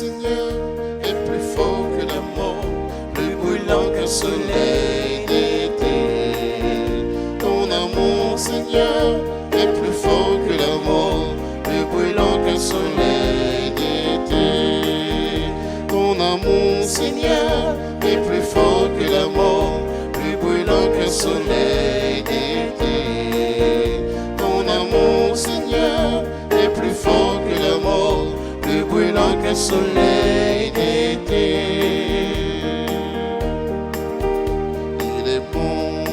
Seigneur, est plus fort que la mort, plus brûlant qu'un soleil d'été. Ton amour, Seigneur, est plus fort que la mort, plus brûlant qu'un soleil d'été. Ton amour, Seigneur, est plus fort que la mort, plus brûlant qu'un soleil d'été. Ton amour, Seigneur, est plus fort que la mort, plus brûlant qu'un soleil d'été. Il est bon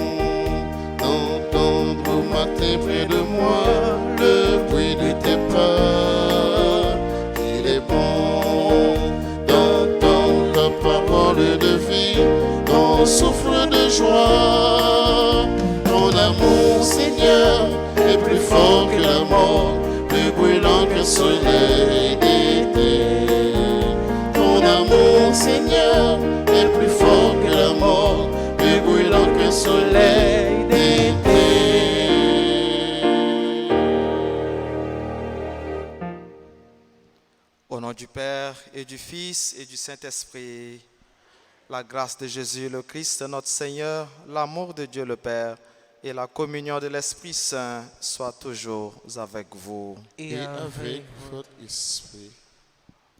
d'entendre au matin près de moi le bruit de tes pas. Il est bon d'entendre ta parole de vie, ton souffle de joie. Ton amour, Seigneur, est plus fort que la mort, plus brûlant qu'un soleil d'été. Ton amour, Seigneur, est plus fort que la mort, plus brûlant qu'un soleil d'été. Au nom du Père et du Fils et du Saint-Esprit, la grâce de Jésus le Christ, notre Seigneur, l'amour de Dieu le Père et la communion de l'Esprit Saint soient toujours avec vous. Et avec votre esprit.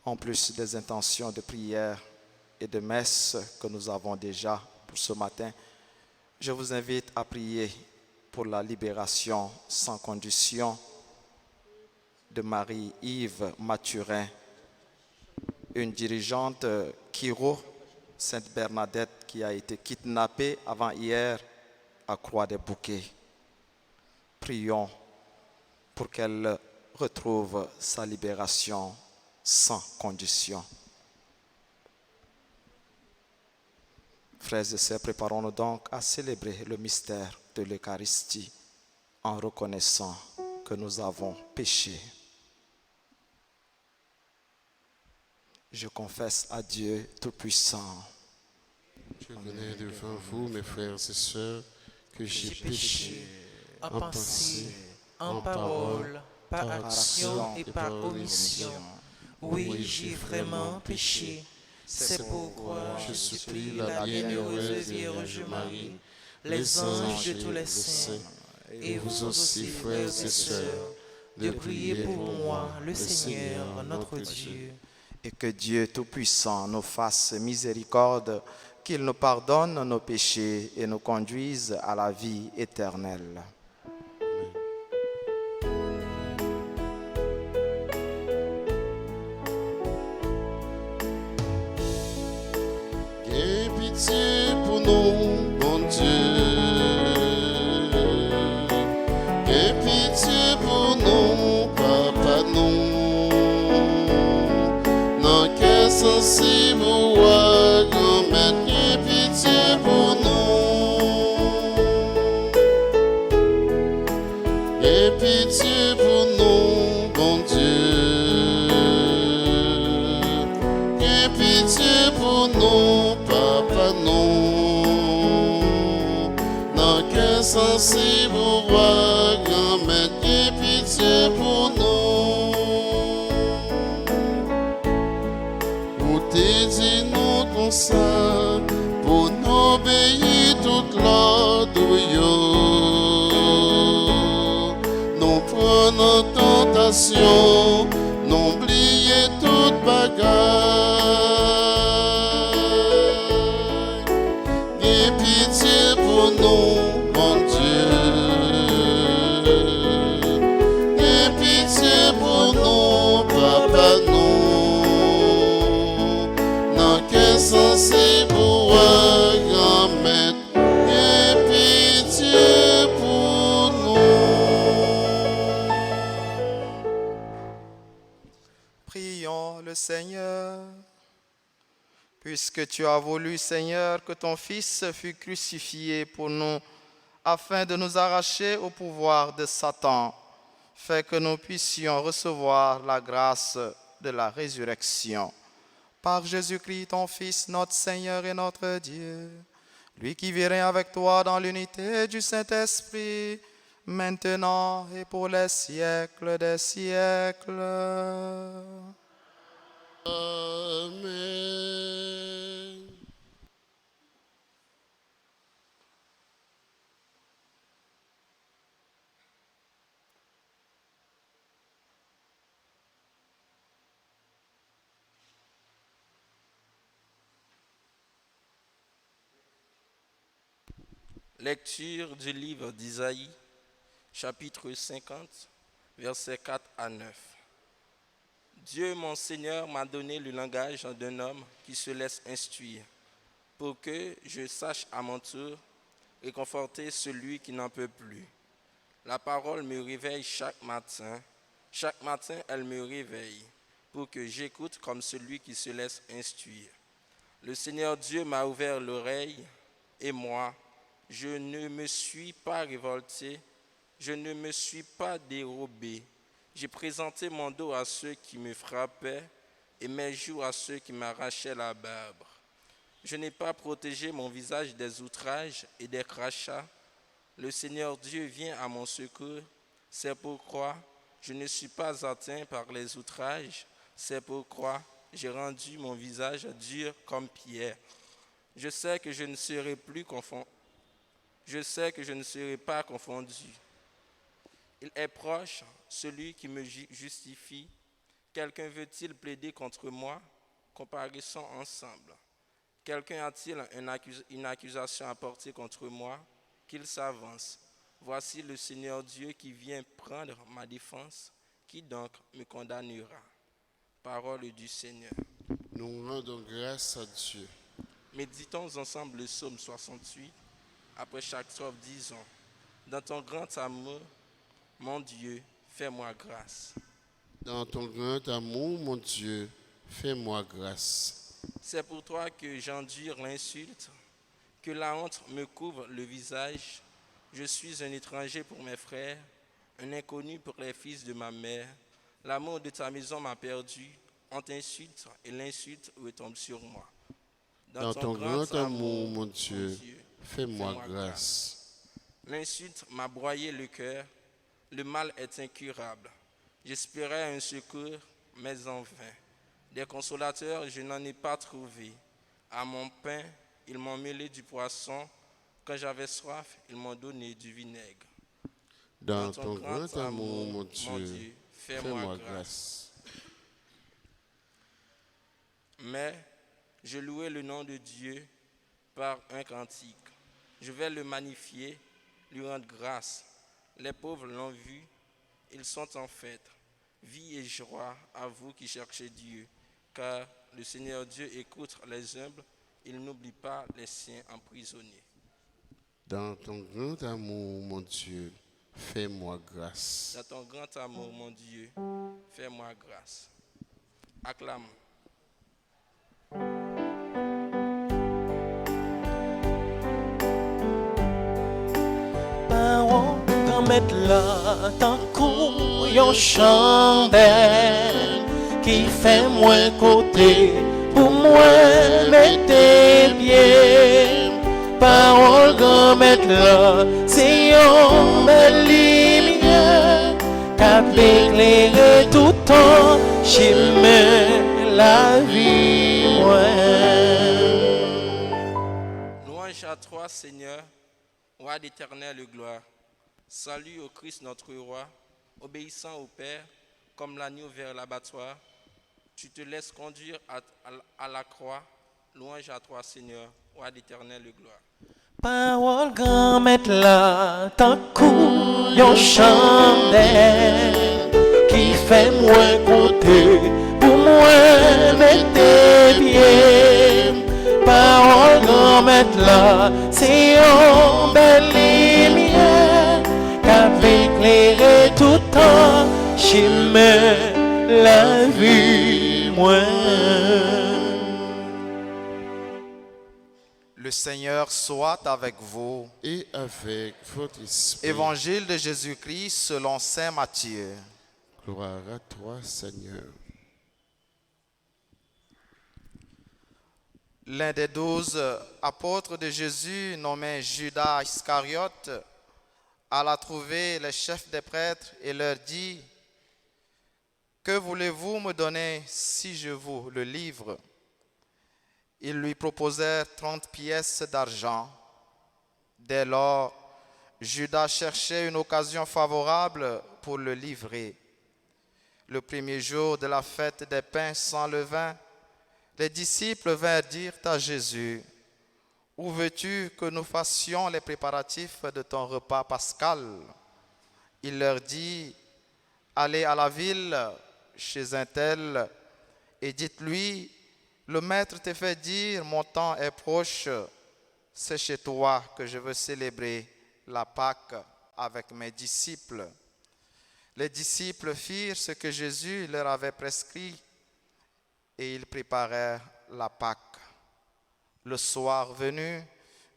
En plus des intentions de prière et de messe que nous avons déjà pour ce matin, je vous invite à prier pour la libération sans condition de Marie-Yves Mathurin, une dirigeante Kiro, Sainte Bernadette, qui a été kidnappée avant-hier à Croix-des-Bouquets. Prions pour qu'elle retrouve sa libération sans condition. Frères et sœurs, préparons-nous donc à célébrer le mystère de l'Eucharistie en reconnaissant que nous avons péché. Je confesse à Dieu Tout-Puissant. Je connais devant vous, mes frères et sœurs, que j'ai péché en pensée, en parole, par action et par omission. Oui, j'ai vraiment péché. C'est pourquoi je supplie la bienheureuse Vierge Marie, les anges de tous les saints, et vous aussi, frères et sœurs, de prier pour moi, le Seigneur, notre Dieu. Et que Dieu Tout-Puissant nous fasse miséricorde, qu'il nous pardonne nos péchés et nous conduise à la vie éternelle. Aie pitié pour nous, bon Dieu. Aie pitié pour nous, Papa, nous. Dans quel sens vous grand-mère, aie pitié pour nous. Aie pitié pour nous, bon Dieu. Aie pitié pour nous, Papa, nous. Dans quel sens vous grand-mère, aie pitié pour nous. Pour te dire nous comme ça, pour nous obéir toute l'ordre, nous prenons tentation, nous oublier toute bagaille. Aie pitié pour nous, mon Dieu. Aie pitié pour nous, Papa, nous. Dans quel sens pour grand-mère, aie pitié pour nous. Prions le Seigneur. Puisque tu as voulu, Seigneur, que ton Fils fût crucifié pour nous, afin de nous arracher au pouvoir de Satan, fais que nous puissions recevoir la grâce de la résurrection. Par Jésus-Christ, ton Fils, notre Seigneur et notre Dieu, lui qui vit avec toi dans l'unité du Saint-Esprit, maintenant et pour les siècles des siècles. Amen. Lecture du livre d'Isaïe, chapitre 50, versets 4 à 9. Dieu, mon Seigneur, m'a donné le langage d'un homme qui se laisse instruire, pour que je sache à mon tour réconforter celui qui n'en peut plus. La parole me réveille chaque matin, elle me réveille, pour que j'écoute comme celui qui se laisse instruire. Le Seigneur Dieu m'a ouvert l'oreille, et moi, je ne me suis pas révolté, je ne me suis pas dérobé. J'ai présenté mon dos à ceux qui me frappaient et mes joues à ceux qui m'arrachaient la barbe. Je n'ai pas protégé mon visage des outrages et des crachats. Le Seigneur Dieu vient à mon secours. C'est pourquoi je ne suis pas atteint par les outrages. C'est pourquoi j'ai rendu mon visage dur comme pierre. Je sais que je ne serai pas confondu. Il est proche, celui qui me justifie. Quelqu'un veut-il plaider contre moi? Comparaissons ensemble. Quelqu'un a-t-il une accusation à porter contre moi? Qu'il s'avance. Voici le Seigneur Dieu qui vient prendre ma défense. Qui donc me condamnera? Parole du Seigneur. Nous rendons grâce à Dieu. Méditons ensemble le psaume 68. Après chaque strophe, disons: dans ton grand amour, mon Dieu, fais-moi grâce. Dans ton grand amour, mon Dieu, fais-moi grâce. C'est pour toi que j'endure l'insulte, que la honte me couvre le visage. Je suis un étranger pour mes frères, un inconnu pour les fils de ma mère. L'amour de ta maison m'a perdu. On t'insulte et l'insulte retombe sur moi. Dans ton grand amour, mon Dieu, fais-moi grâce. L'insulte m'a broyé le cœur. Le mal est incurable. J'espérais un secours, mais en vain. Des consolateurs, je n'en ai pas trouvé. À mon pain, ils m'ont mêlé du poisson. Quand j'avais soif, ils m'ont donné du vinaigre. Dans ton grand amour, mon Dieu, fais-moi grâce. Mais je louais le nom de Dieu par un cantique. Je vais le magnifier, lui rendre grâce. Les pauvres l'ont vu, ils sont en fête. Vie et joie à vous qui cherchez Dieu, car le Seigneur Dieu écoute les humbles, il n'oublie pas les siens emprisonnés. Dans ton grand amour, mon Dieu, fais-moi grâce. Dans ton grand amour, mon Dieu, fais-moi grâce. Acclame. Parole quand mettre là tant qu'on yon chandelle qui fait moins côté pour moi mettre bien. Parole quand mettre là c'est yon belle lumière qui éclaire tout temps chemin la vie moi. Louange à toi, Seigneur, Roi d'éternelle gloire. Salut au Christ notre Roi, obéissant au Père, comme l'agneau vers l'abattoir. Tu te laisses conduire à la croix. Louange à toi, Seigneur, Roi d'éternelle gloire. Parole grand mettre là, tant qu'on yon chandelle qui fait moins côté pour moi mettre bien. Parole grand mettre là, c'est une belle lumière qui éclaire tout temps chemin la vie moi. Le Seigneur soit avec vous. Et avec votre esprit. Évangile de Jésus-Christ selon saint Matthieu. Gloire à toi, Seigneur. L'un des 12 apôtres de Jésus, nommé Judas Iscariote, alla trouver les chefs des prêtres et leur dit: que voulez-vous me donner si je vous le livre? Ils lui proposèrent 30 pièces d'argent. Dès lors, Judas cherchait une occasion favorable pour le livrer. Le premier jour de la fête des pains sans levain, les disciples vinrent dire à Jésus: « Où veux-tu que nous fassions les préparatifs de ton repas pascal ?» Il leur dit: « Allez à la ville chez un tel et dites-lui: le maître te fait dire, mon temps est proche, c'est chez toi que je veux célébrer la Pâque avec mes disciples. » Les disciples firent ce que Jésus leur avait prescrit et ils préparèrent la Pâque. Le soir venu,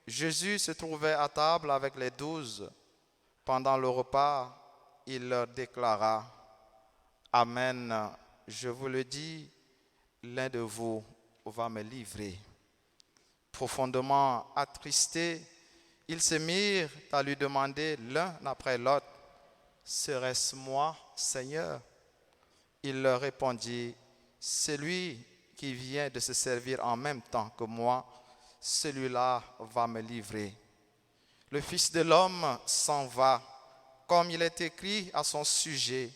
Jésus se trouvait à table avec les 12. Pendant le repas, il leur déclara: « Amen, je vous le dis, l'un de vous va me livrer. » Profondément attristés, ils se mirent à lui demander l'un après l'autre: « Serait-ce moi, Seigneur ?» Il leur répondit: « Celui qui vient de se servir en même temps que moi, celui-là va me livrer. Le Fils de l'homme s'en va, comme il est écrit à son sujet,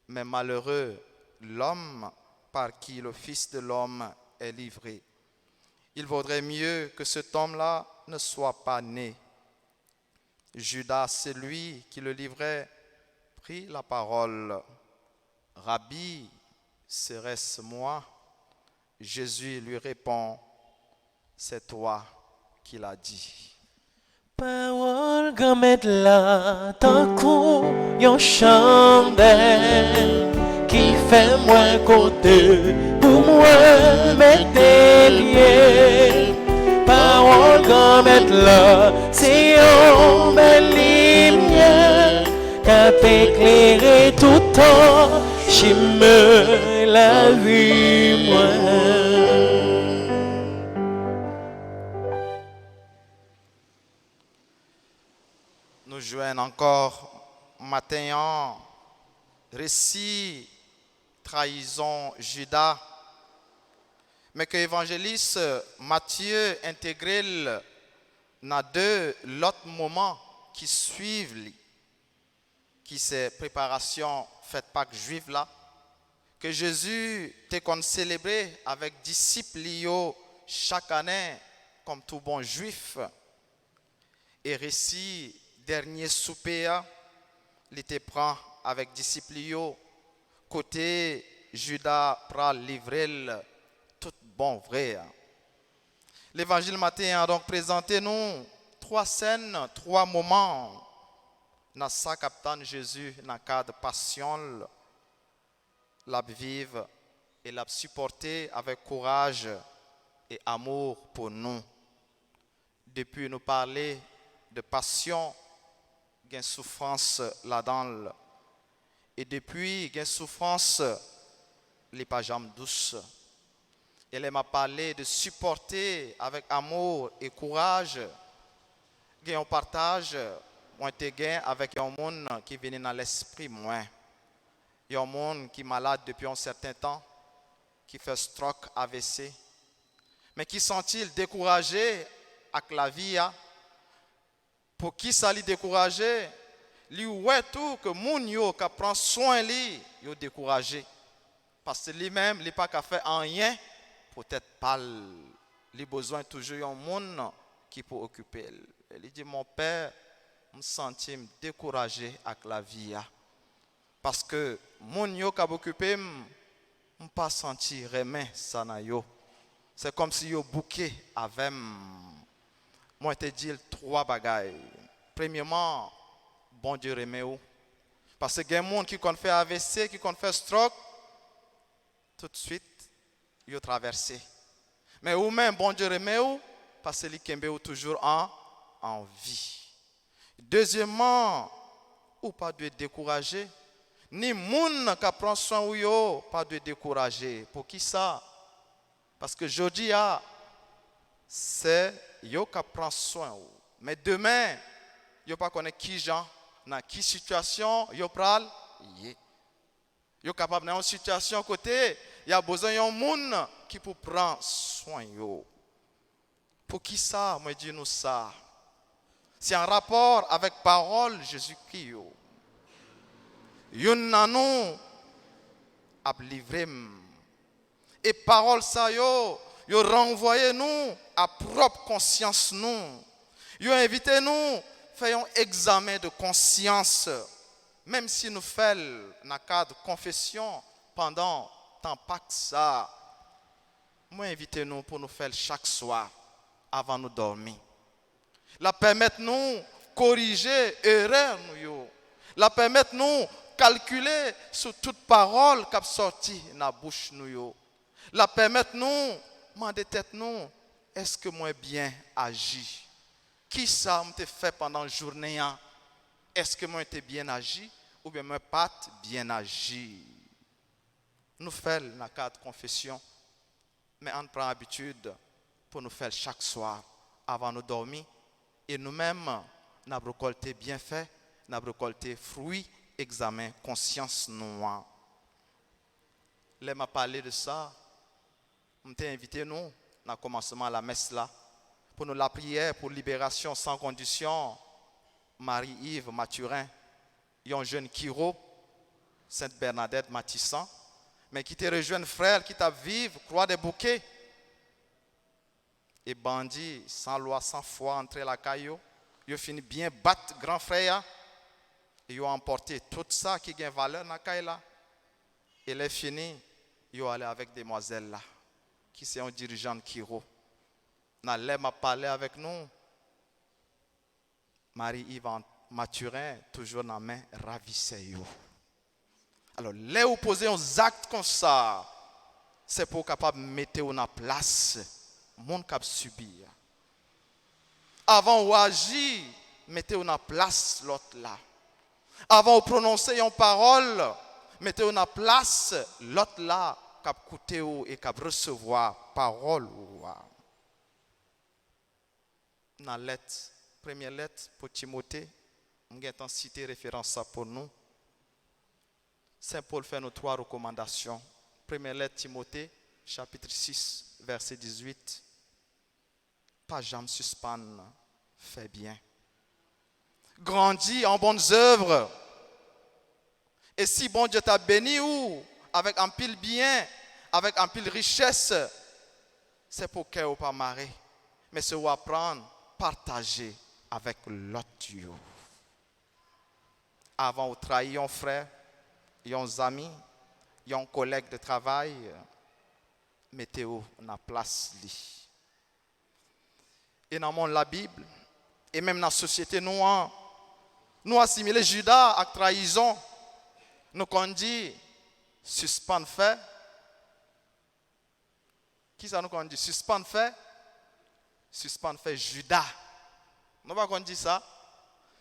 mais malheureux l'homme par qui le Fils de l'homme est livré. Il vaudrait mieux que cet homme-là ne soit pas né. » Judas, celui qui le livrait, prit la parole. « Rabbi, serait-ce moi ?» Jésus lui répond: « C'est toi qui l'as dit. » Parole gamet la tant kou yon chandelle qui fait moins côté pour moi mettre lié. Parole gamet la c'est une belle lumière qui éclairer tout temps chemin la vie moi. Nous joignons encore matin récit trahison Judas, mais que l'évangéliste Matthieu intègre dans deux autres moments qui suivent, qui c'est préparation fête Pâques juive là, que Jésus te célébré avec disciples chaque année comme tout bon juif. Et récit dernier souper, il te prend avec disciples côté Judas prend livrer tout bon vrai. L'évangile matin a donc présenté nous 3 scènes, 3 moments dans sa capitaine Jésus dans le cadre de passion, l'a vive et l'a supporté avec courage et amour pour nous. Depuis nous parler de passion, il y a une souffrance là-dedans. Et depuis, il y a une souffrance, les pas jamais douce. Elle m'a parlé de supporter avec amour et courage. Il y a un partage, moi avec un monde qui vient dans l'esprit moins. Il y a un monde qui est malade depuis un certain temps, qui fait stroke AVC, mais qui sont-ils découragés avec la vie? Pour qui ça lui découragé? Lui ouais tout que moun yo qui prend soin lui, yo découragé. Parce que lui-même, il n'a pas qu'à faire rien, peut-être pas. Il a besoin toujours d'un monde qui peut occuper. Il dit, mon père, je me sens découragé avec la vie. Parce que moun yo qui a occupé, je ne pas senti remet ça na yo. C'est comme si yo bouqué avec moi te dis 3 bagailles. Premièrement, bon Dieu remet où? Parce que il y a des gens qui ont fait AVC, qui ont fait stroke, tout de suite, ils ont traversé. Mais ou même bon Dieu remet où? Parce que les Kembe toujours en vie. Deuxièmement, ou pas de décourager. Ni moun qui prend soin ou yo, pas de décourager. Pour qui ça? Parce que jeudi, c'est yo qui prend soin. Mais demain, yo pas connaître qui gens, dans qui situation yo pral. Yo capable dans une situation côté, il y a besoin d'un monde qui pour prendre soin yo. Pour qui ça, moi dis nous ça. C'est en rapport avec parole Jésus-Christ yo. Yon nanou a livré et parole ça yo renvoyé nous à propre conscience nous. Yo invité nous faire un examen de conscience. Même si nous faisons dans le cadre de confession pendant temps pas que ça, moi invitez-nous pour nous faire chaque soir avant de dormir. La permettre nous corriger erreur nous. La permettre nous calculer sur toute parole qui a sorti dans la bouche nous. La permettre nous demander tête nous, est-ce que moi bien agi? Qui ça m'a fait pendant la journée? Est-ce que moi été bien agi ou bien moi pas bien agi? Nous faisons dans le cadre de confession, mais on prend l'habitude pour nous faire chaque soir avant de dormir. Et nous-mêmes, nous avons récolté bienfaits, nous avons récolté fruits, examen, conscience noire. Là, m'a parlé de ça. Je t'ai invité nous, dans le commencement de la messe là, pour nous la prière pour libération sans condition. Marie-Yves Mathurin, un jeune Kiro, Sainte Bernadette Matissan, mais qui te rejoint frère, qui t'a vivre, croix des bouquets. Et bandit, sans loi, sans foi, entrer la caillou, ils ont fini bien battre grand frère, et ils ont emporté tout ça qui a valeur dans la caille là. Et les fini, ils ont allé avec demoiselle là, qui c'est un dirigeant de Kiro. N'a m'a parlé avec nous. Marie-Yves Mathurin, toujours dans la main, ravissez yo. Alors, les où poser un acte comme ça, c'est pour capable de mettre en place le monde qui a subi. Avant ou agir, mettez en place l'autre là. Avant de prononcer une parole, mettez en place l'autre là qui a écouté et qui a recevoir parole. Dans la lettre, première lettre pour Timothée, je vais citer référence ça pour nous. Saint Paul fait nos 3 recommandations. Première lettre Timothée, chapitre 6, verset 18. Pas jamais suspendre, fais bien. Grandis en bonnes œuvres. Et si bon Dieu t'a béni ou avec un pile bien, avec un pile richesse, c'est pour qu'elle ou pas marrer. Mais c'est pour apprendre, partager avec l'autre. Avant de trahir un frère, un ami, un collègue de travail, mettez-vous dans la place. Et dans le monde de la Bible, et même dans la société noire, nous assimilons Judas à trahison. Nous qu'on dit, suspend fait. Qui ça nous qu'on dit? Suspend fait. Suspend fait Judas. Nous pas qu'on dit ça.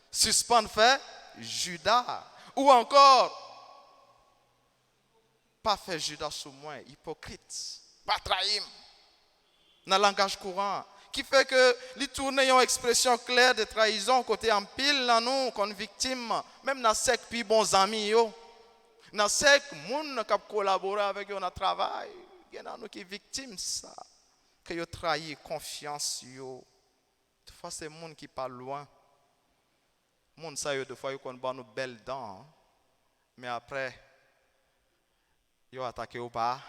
Suspend fait Judas. Ou encore, pas fait Judas sous moi, hypocrite. Pas trahir. Dans le langage courant. Qui fait que les tourner une expression claire de trahison côté en pile dans nous comme victime, même dans sec puis bons amis yo. Dans sec monde qui collaborer avec eux dans le travail, il y a nous qui victime ça que yo trahi confiance yo. Des fois c'est monde qui parle loin. Monde ça yo des fois yo kon ba nous belles dents, mais après yo attaqué au bas.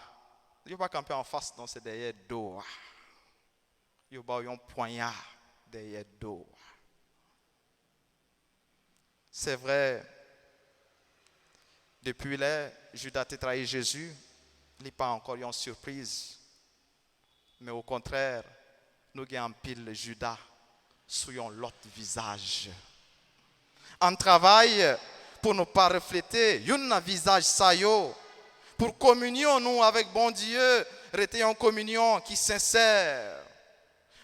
Yo pas camper en face non c'est derrière dos. Yo ba un poignard derrière dos. C'est vrai, depuis là, Judas a trahi Jésus, il n'est pas encore une surprise. Mais au contraire, nous avons pile Judas sur l'autre visage. On travaille pour ne pas refléter un visage ça yo. Pour communion nous avec bon Dieu, rester en communion qui sincère.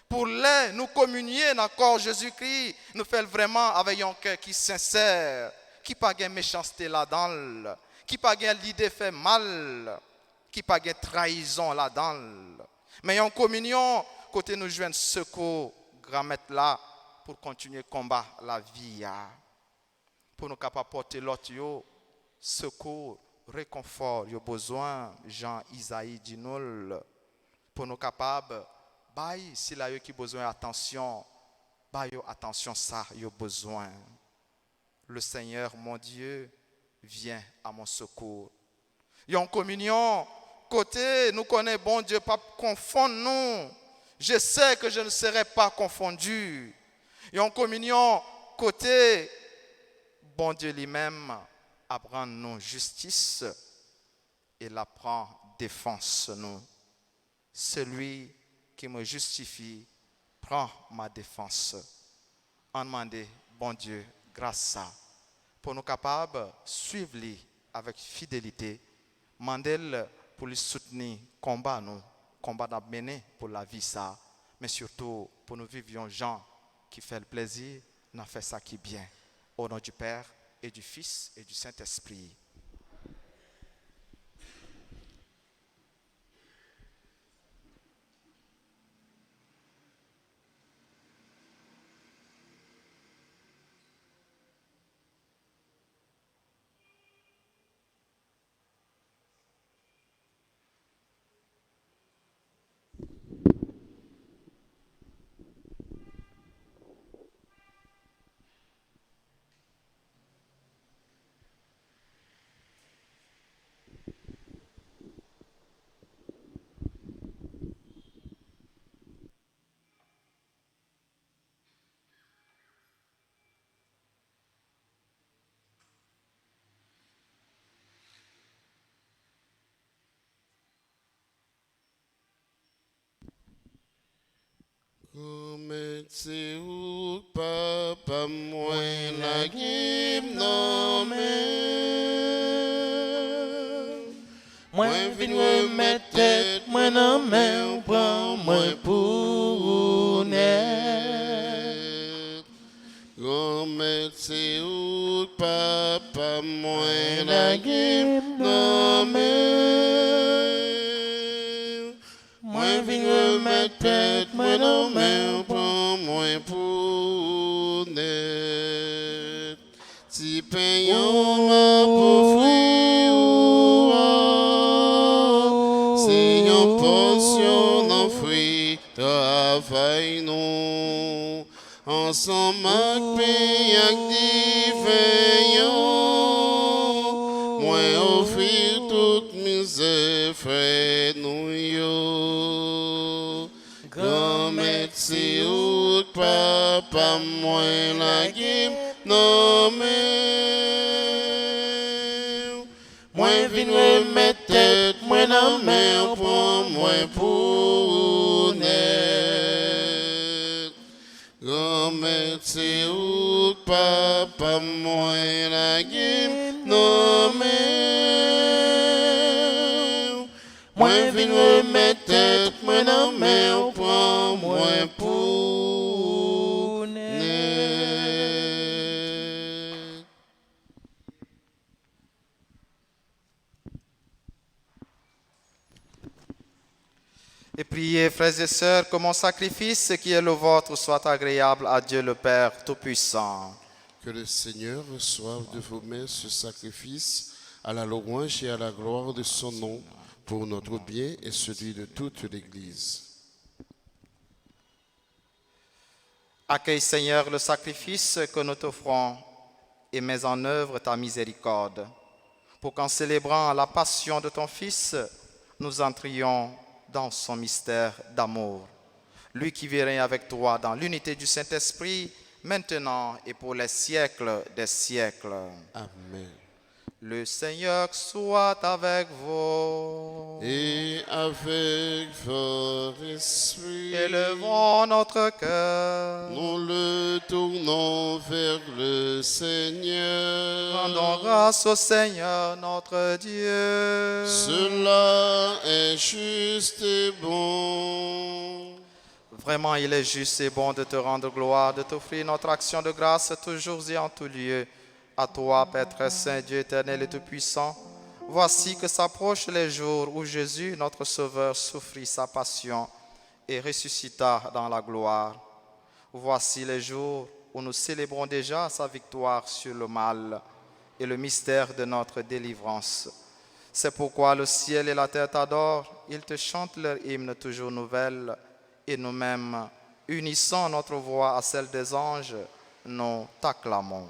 Pour nous communier dans le corps Jésus-Christ, nous faisons vraiment avec un cœur qui sincère, qui n'a pas de méchanceté là-dedans, qui n'a pas l'idée fait mal, qui n'a pas de trahison là-dedans. Mais en communion, côté nous joignent secours, grand maître là, pour continuer le combat, la vie. Pour nous capables porter l'autre, secours, réconfort, yo besoin, Jean Isaïe dit nous, pour nous capables, bail, si là yo qui besoin attention, bail yo attention ça, yo besoin. Le Seigneur, mon Dieu, vient à mon secours. Et en communion, côté, nous connaissons, bon Dieu, pas confondre nous. Je sais que je ne serai pas confondu. Et en communion, côté, bon Dieu lui-même apprend nous justice et l'apprend défense nous. Celui qui me justifie prend ma défense. En demander, bon Dieu, grâce à pour nous capables de suivre lui avec fidélité, mandel pour lui soutenir combat nous, combat à mener pour la vie ça, mais surtout pour nous vivre gens qui fait le plaisir, n'a fait ça qui est bien. Au nom du Père et du Fils et du Saint-Esprit. Commettez ou papa moi la guim non Moi vin remettre tête, moi non mais prends moi pour net. Commettez ou papa moi la guim non Moi vin remettre tête, moi non mais prends moi pour net. Si payons ma pour c'est une portion d'enfouir, travail nous. Ensemble avec pays différents, moi offrir toute misère, frère nous yo. Grand médecin ou papa, moi la guim, non mais. Moi vin remettre tête, moi non mais prends moi pour net. Grand médecin ou papa, moi la guim, non mais. Moi vin remettre tête, moi non mais prends moi pour net. Et priez, frères et sœurs, que mon sacrifice qui est le vôtre soit agréable à Dieu le Père Tout-Puissant. Que le Seigneur reçoive de vos mains ce sacrifice à la louange et à la gloire de son nom, pour notre bien et celui de toute l'Église. Accueille, Seigneur, le sacrifice que nous t'offrons et mets en œuvre ta miséricorde, pour qu'en célébrant la passion de ton Fils, nous entrions dans son mystère d'amour. Lui qui vit avec toi dans l'unité du Saint-Esprit, maintenant et pour les siècles des siècles. Amen. Le Seigneur soit avec vous. Et avec votre esprit, Élevons notre cœur. nous le tournons vers le Seigneur. Rendons grâce au Seigneur notre Dieu. Cela est juste et bon. Vraiment, il est juste et bon de te rendre gloire, de t'offrir notre action de grâce toujours et en tout lieu. À toi, Père très saint, Dieu éternel et tout-puissant, voici que s'approchent les jours où Jésus, notre Sauveur, souffrit sa passion et ressuscita dans la gloire. Voici les jours où nous célébrons déjà sa victoire sur le mal et le mystère de notre délivrance. C'est pourquoi le ciel et la terre t'adorent, ils te chantent leur hymne toujours nouvelle, et nous-mêmes, unissant notre voix à celle des anges, nous t'acclamons.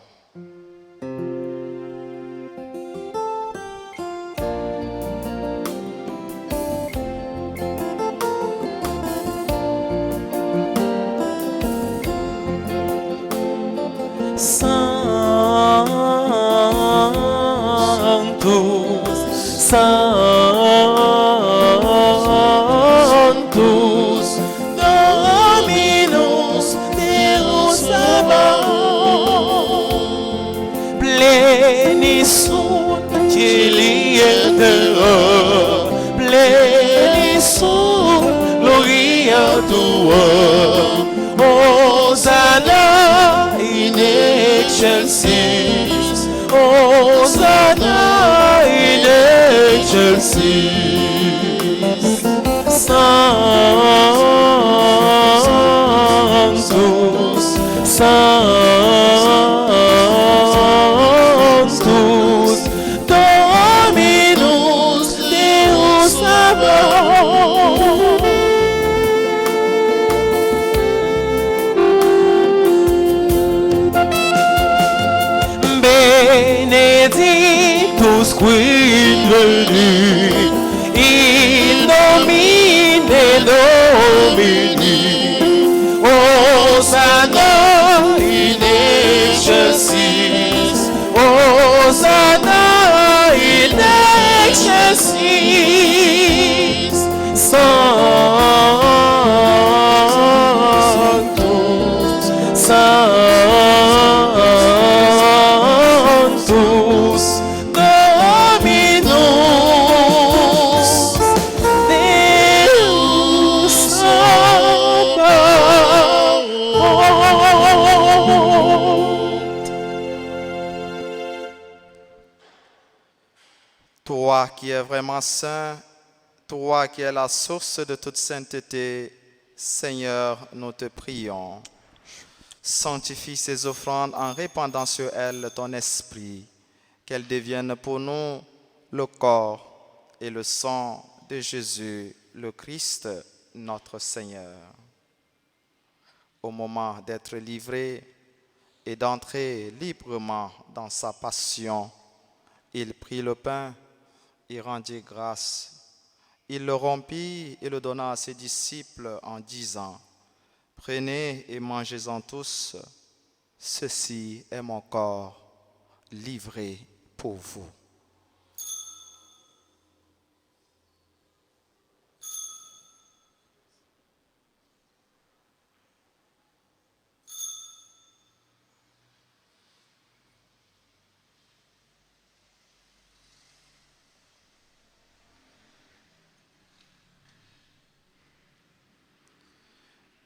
Sanctus, Dominus Deus Sabaoth, pleni sunt celi et terra, pleni sunt gloria tua, Hosanna in excelsis, Hosanna in excelsis, Sanctus, Sanctus, Dominus Deus Sabaoth. Benedictus quid venit in nomine Domini, Hosanna in excelsis, Hosanna in excelsis, Sanctus, Sanctus, Dominus Deus Sabaoth. Toi qui es vraiment saint, toi qui es la source de toute sainteté, Seigneur, nous te prions. Sanctifie ces offrandes en répandant sur elles ton esprit, qu'elles deviennent pour nous le corps et le sang de Jésus, le Christ, notre Seigneur. Au moment d'être livré et d'entrer librement dans sa passion, il prit le pain, il rendit grâce, il le rompit et le donna à ses disciples en disant: Prenez et mangez-en tous, ceci est mon corps livré pour vous.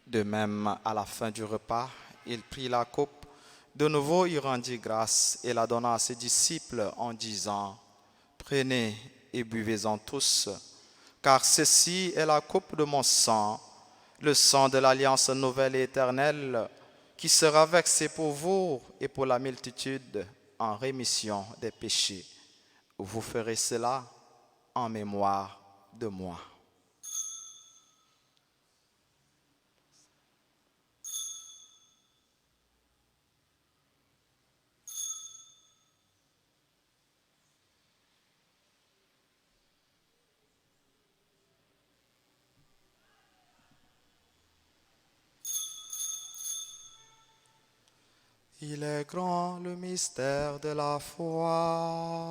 De même, à la fin du repas, il prit la coupe. De nouveau, il rendit grâce et la donna à ses disciples en disant: Prenez et buvez-en tous, car ceci est la coupe de mon sang, le sang de l'alliance nouvelle et éternelle, qui sera versé pour vous et pour la multitude en rémission des péchés. Vous ferez cela en mémoire de moi. Il est grand le mystère de la foi.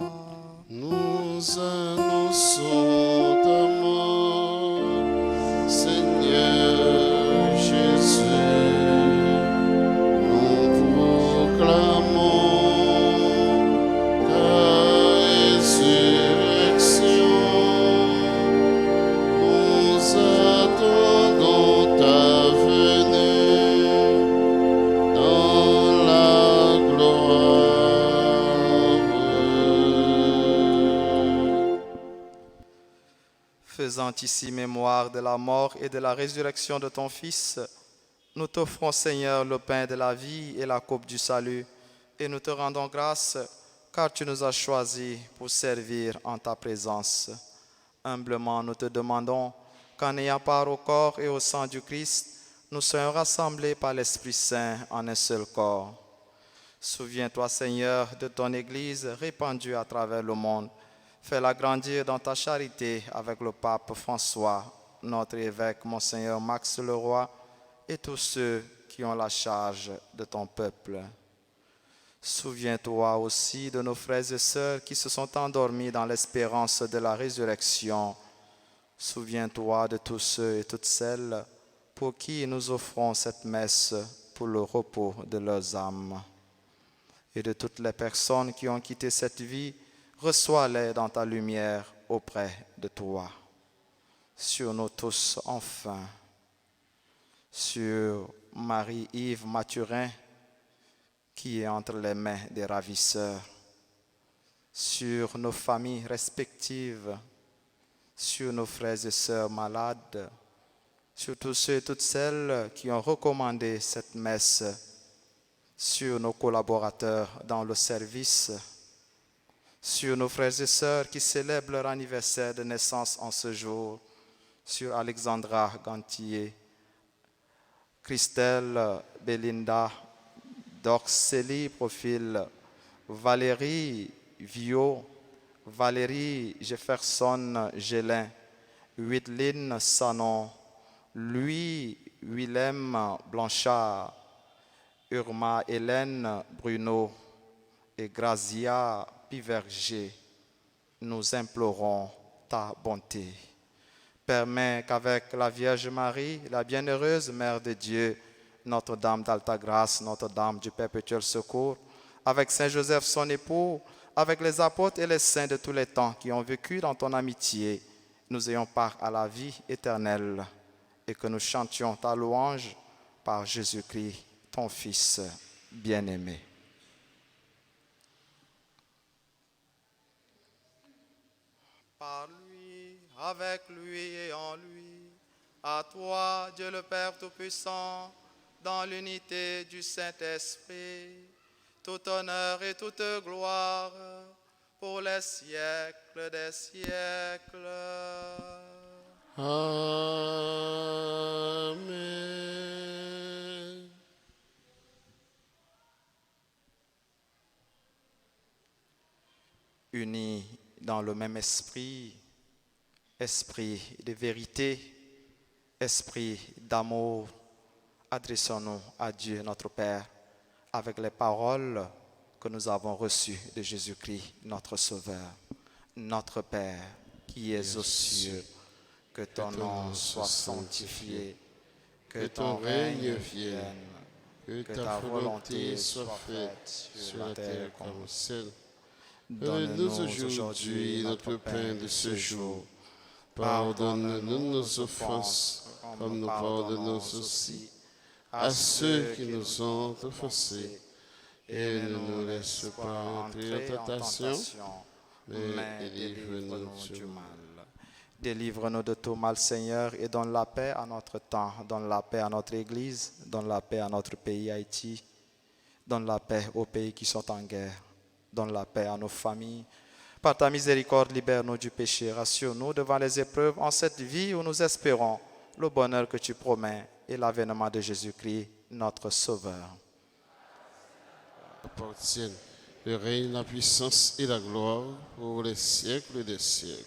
Nous annonçons ta mort, Seigneur Jésus. Nous proclamons ta résurrection. Nous attendons ta venue dans la gloire. Faisant ici mémoire de la mort et de la résurrection de ton Fils, nous t'offrons, Seigneur, le pain de la vie et la coupe du salut, et nous te rendons grâce car tu nous as choisis pour servir en ta présence. Humblement, nous te demandons qu'en ayant part au corps et au sang du Christ, nous soyons rassemblés par l'Esprit Saint en un seul corps. Souviens-toi, Seigneur, de ton Église répandue à travers le monde. Fais-la grandir dans ta charité avec le pape François, notre évêque, Monseigneur Max Leroy, et tous ceux qui ont la charge de ton peuple. Souviens-toi aussi de nos frères et sœurs qui se sont endormis dans l'espérance de la résurrection. Souviens-toi de tous ceux et toutes celles pour qui nous offrons cette messe pour le repos de leurs âmes. Et de toutes les personnes qui ont quitté cette vie, reçois-les dans ta lumière auprès de toi. Sur nous tous, enfin, sur Marie-Yves Mathurin, qui est entre les mains des ravisseurs, sur nos familles respectives, sur nos frères et sœurs malades, sur tous ceux et toutes celles qui ont recommandé cette messe, sur nos collaborateurs dans le service, sur nos frères et sœurs qui célèbrent leur anniversaire de naissance en ce jour, sur Alexandra Gantier, Christelle Belinda, Dorcélie Profil, Valérie Viau, Valérie Jefferson Gélin, Whitline Sanon, Louis Willem Blanchard, Urma Hélène Bruno et Grazia Piverger. Nous implorons ta bonté. Permets qu'avec la Vierge Marie, la bienheureuse Mère de Dieu, Notre-Dame d'Alta Grâce, Notre-Dame du Perpétuel Secours, avec Saint Joseph son époux, avec les apôtres et les saints de tous les temps qui ont vécu dans ton amitié, nous ayons part à la vie éternelle et que nous chantions ta louange par Jésus-Christ, ton Fils bien-aimé. Par lui, avec lui et en lui, à toi, Dieu le Père Tout-Puissant, dans l'unité du Saint-Esprit, tout honneur et toute gloire pour les siècles des siècles. Amen. Unis dans le même esprit, esprit de vérité, esprit d'amour, adressons-nous à Dieu notre Père avec les paroles que nous avons reçues de Jésus-Christ, notre Sauveur. Notre Père, qui es aux cieux, que ton nom soit sanctifié, que ton règne vienne, que ta volonté soit faite sur la terre comme au ciel. Donne-nous aujourd'hui notre pain de ce jour. Pardonne-nous nos offenses, comme nous pardonnons aussi à ceux qui nous ont offensés. Et ne nous laisse pas entrer en tentation, mais délivre-nous du mal. Délivre-nous de tout mal, Seigneur, et donne la paix à notre temps, donne la paix à notre Église, donne la paix à notre pays Haïti, donne la paix aux pays qui sont en guerre, donne la paix à nos familles. Par ta miséricorde, libère-nous du péché, rassure-nous devant les épreuves en cette vie où nous espérons le bonheur que tu promets et l'avènement de Jésus-Christ, notre Sauveur. Appartiennent le règne, la puissance et la gloire pour les siècles des siècles.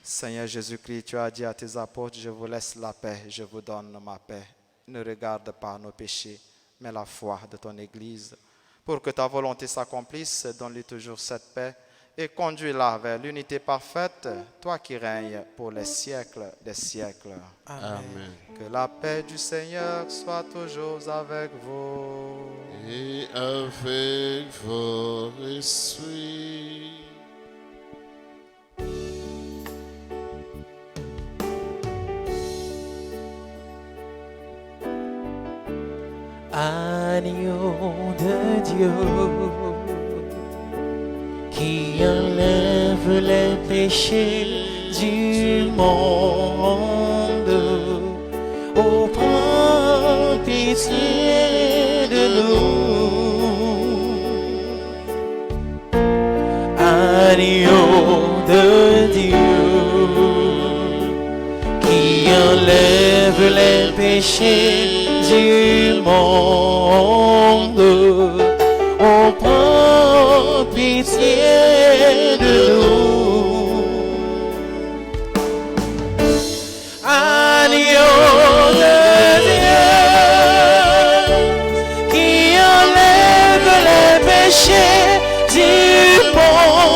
Seigneur Jésus-Christ, tu as dit à tes apôtres, je vous laisse la paix, je vous donne ma paix. Ne regarde pas nos péchés, mais la foi de ton Église. Pour que ta volonté s'accomplisse, donne-lui toujours cette paix et conduis-la vers l'unité parfaite, toi qui règnes pour les siècles des siècles. Amen. Que la paix du Seigneur soit toujours avec vous. Et avec votre esprit. Agneau de Dieu, qui enlève les péchés du monde, ô prends pitié de nous. Agneau de Dieu, qui enlève les péchés du monde. Oh, prends pitié de nous. Agneau de Dieu, qui enlève les péchés du monde,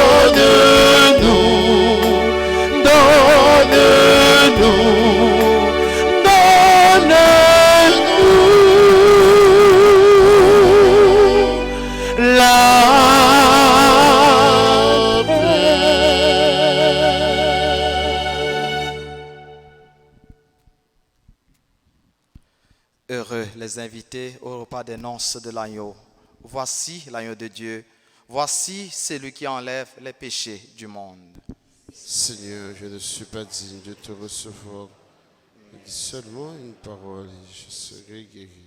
donne-nous, la paix. Heureux les invités au repas des noces de l'agneau. Voici l'agneau de Dieu. Voici celui qui enlève les péchés du monde. Seigneur, je ne suis pas digne de te recevoir. Dis seulement une parole et je serai guéri.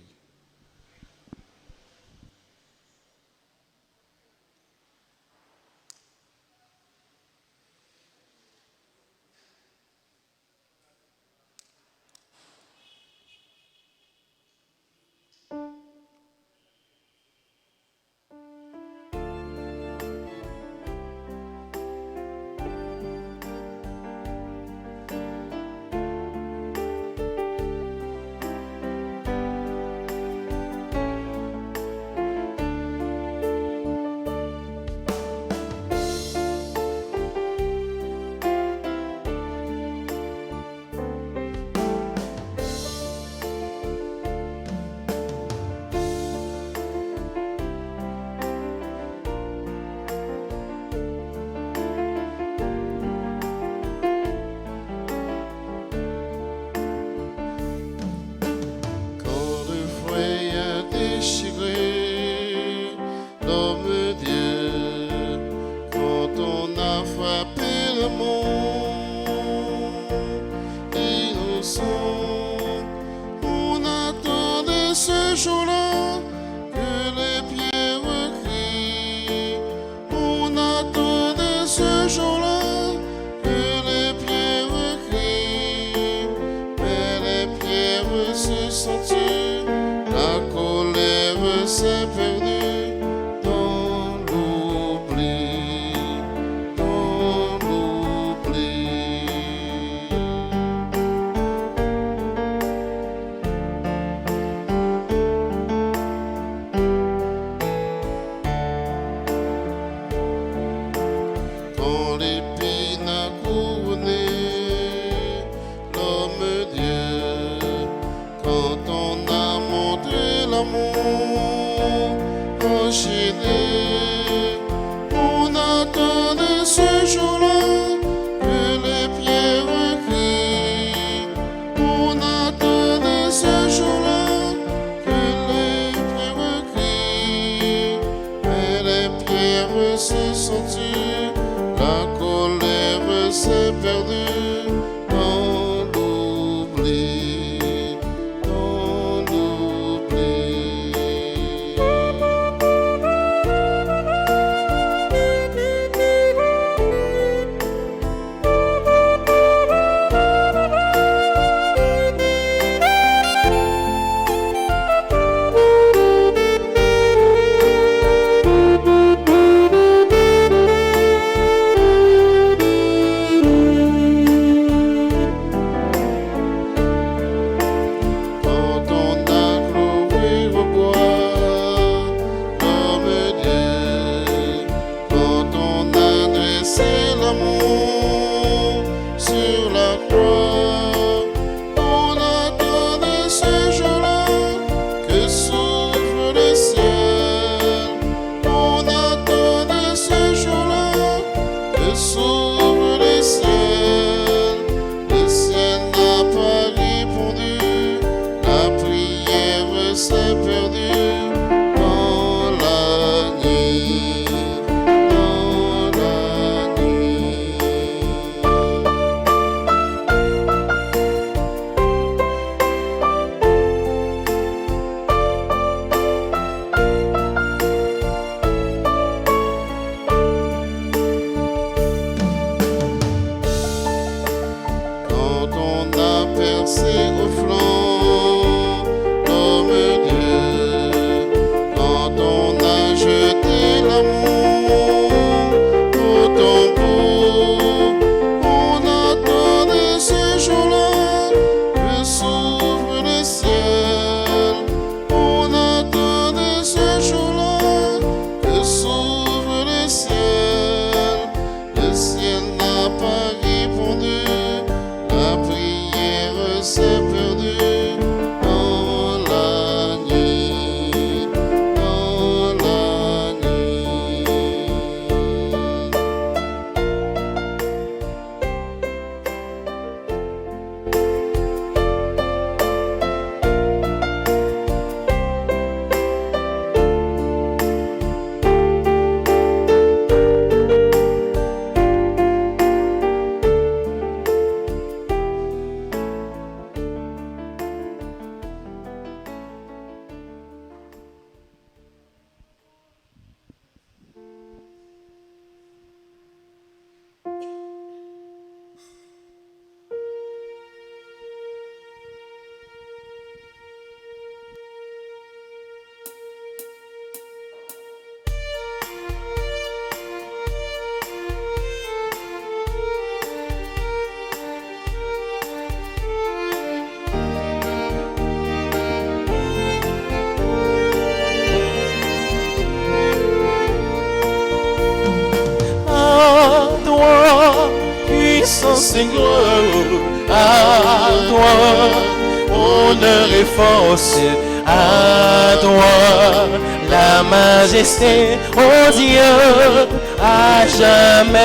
n'a pas répondu, la prière s'est perdue dans la nuit, dans la nuit. Puissance et gloire, à toi, honneur et force, à toi, la majesté, ô Dieu, à jamais.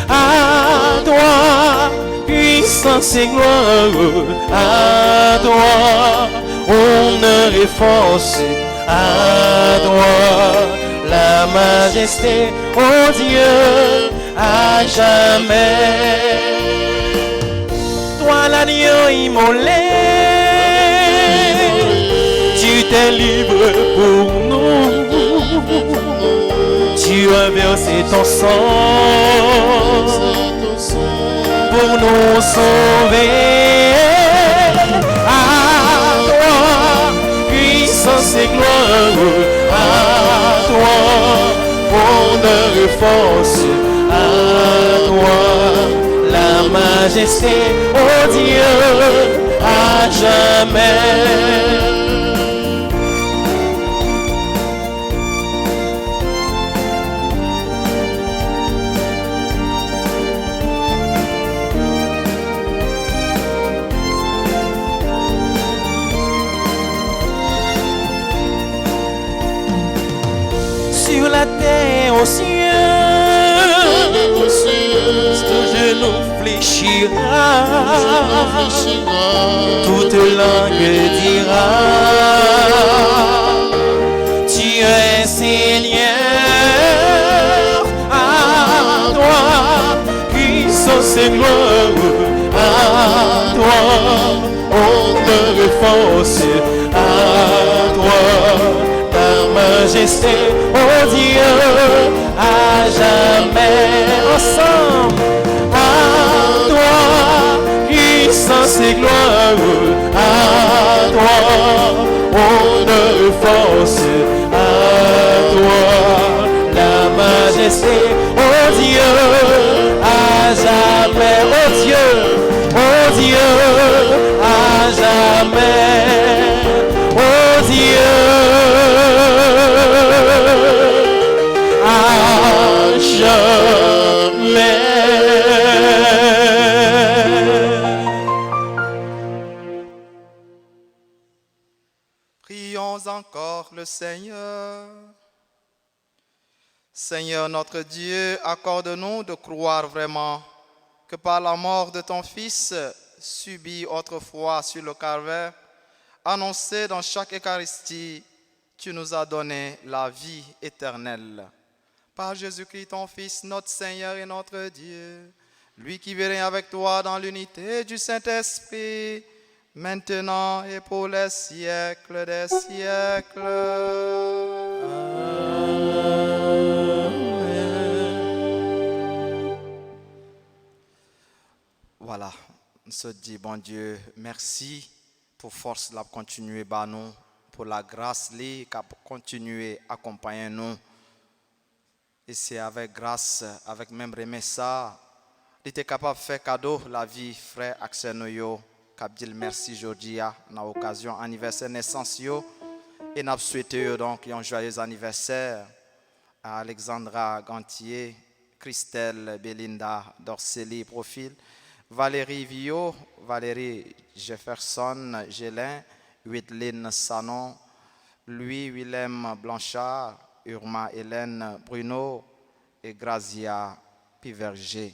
À toi, puissance et gloire, à toi, honneur et force, à toi, la majesté, ô Dieu, à jamais. Toi l'agneau immolé, tu t'es livré pour nous, tu as versé ton sang pour nous sauver. À toi, puissance et gloire, à toi, honneur et force, à toi, la majesté, ô Dieu, à jamais. Sur la terre, aux cieux, ce genou fléchira, toute langue dira, tu es Seigneur. À toi, puissance et gloire, à toi, honneur et force, à toi, ta majesté, ô Dieu, à jamais. Ensemble, à toi, puissance et gloire, à toi, honneur et force, à toi, la majesté, ô Dieu, à jamais. Ô Dieu, à jamais. Ô Dieu, à jamais. Prions encore le Seigneur. Seigneur notre Dieu, accorde-nous de croire vraiment que par la mort de ton Fils, subi autrefois sur le calvaire, annoncé dans chaque Eucharistie, tu nous as donné la vie éternelle. Par Jésus-Christ, ton Fils, notre Seigneur et notre Dieu, lui qui vit avec toi dans l'unité du Saint-Esprit, maintenant et pour les siècles des siècles. Voilà, on se dit, bon Dieu, merci pour force de la continuer par nous, pour la grâce qui a continué à accompagner nous. Et c'est avec grâce, avec même remet ça, il était capable de faire cadeau la vie, frère Axel Noyo, qui a dit merci aujourd'hui à l'occasion anniversaire naissance yo, et nous souhaitons donc un joyeux anniversaire à Alexandra Gantier, Christelle Belinda Dorceli Profil, Valérie Villot, Valérie Jefferson Gélin, Whitline Sanon, Louis Willem Blanchard, Urma Hélène Bruno et Grazia Piverger.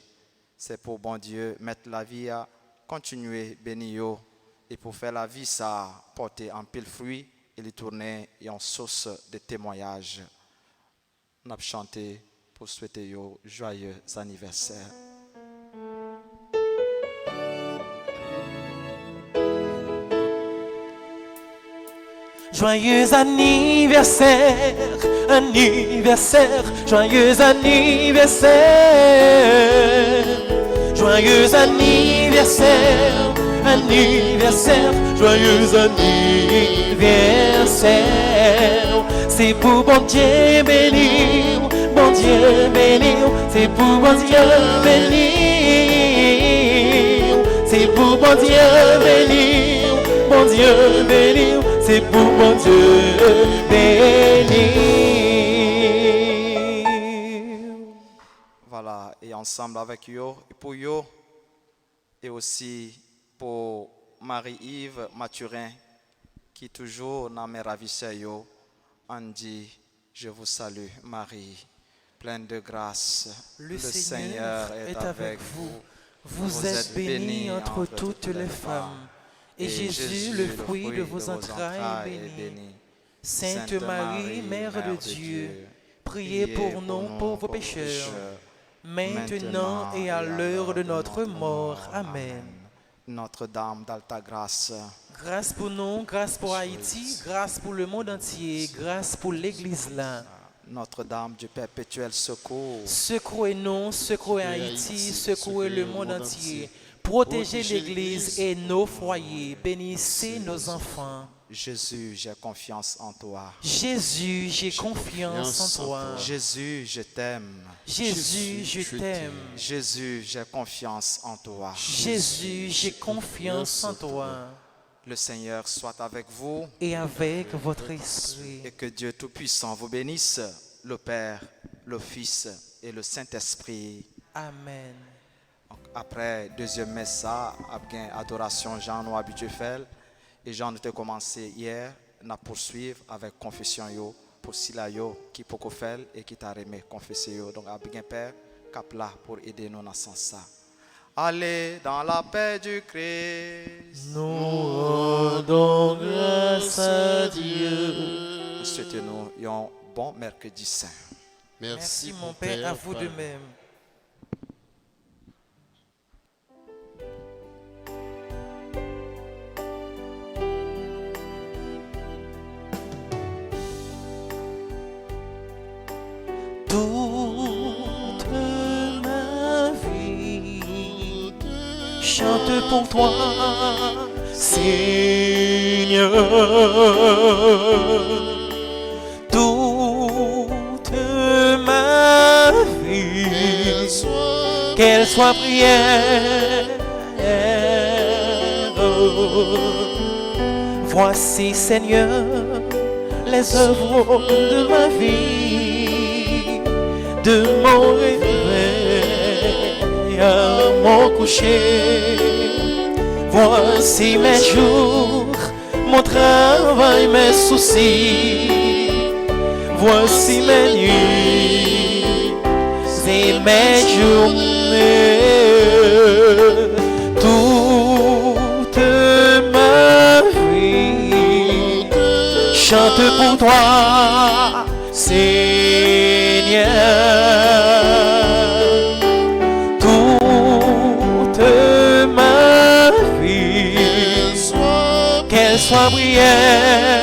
C'est pour bon Dieu mettre la vie à continuer bénir et pour faire la vie ça porter en pile fruit et les tourner en source de témoignage. On a chanté pour souhaiter yo joyeux anniversaire. Joyeux anniversaire, anniversaire, joyeux anniversaire, joyeux anniversaire, anniversaire, joyeux anniversaire. C'est pour bon Dieu béni, bon Dieu béni, c'est pour bon Dieu béni, c'est pour bon Dieu béni, bon Dieu béni. C'est pour mon Dieu béni. Voilà, et ensemble avec yo, et pour yo, et aussi pour Marie-Yves Mathurin, qui toujours dans mes ravisseurs yo, on dit, je vous salue Marie, pleine de grâce. Le Seigneur est avec vous. Vous êtes bénie entre toutes les femmes. Et Jésus, le fruit de vos entrailles, est béni. Sainte Marie, Mère de Dieu, priez pour nous pauvres pécheurs, maintenant et à l'heure de notre mort. Amen. Notre-Dame d'Alta Grâce, grâce pour nous, grâce pour Haïti, grâce pour le monde entier, grâce pour l'Église là. Notre-Dame du perpétuel secours, secouez-nous, secouez Haïti, secouez le monde entier. Protégez l'Église et nos foyers. Bénissez nos enfants. Jésus, j'ai confiance en toi. Jésus, j'ai confiance en toi. Jésus, je t'aime. Jésus, je t'aime. Jésus, j'ai confiance en toi. Jésus, j'ai confiance en toi. Le Seigneur soit avec vous. Et avec votre esprit. Et que Dieu Tout-Puissant vous bénisse, le Père, le Fils et le Saint-Esprit. Amen. Après deuxième messe, après adoration, Jean nous habitué faire. Et Jean nous a commencé hier, nous poursuivre avec confession yo pour sila yo qui peut faire et qui t'a remis confesser yo. Donc après Père, cap là pour aider nous dans ce sens ça. Allez dans la paix du Christ. Nous rendons grâce à Dieu. Nous souhaitons un bon mercredi saint. Merci mon Père, à vous de même. Toute ma vie chante pour toi, Seigneur. Toute ma vie, qu'elle soit prière. Voici, Seigneur, les œuvres de ma vie, de mon réveil à mon coucher. Voici mes jours, mon travail, mes soucis. Voici mes nuits et mes journées. Toute ma vie chante pour toi, Seigneur. Toute ma vie, qu'elle soit prière.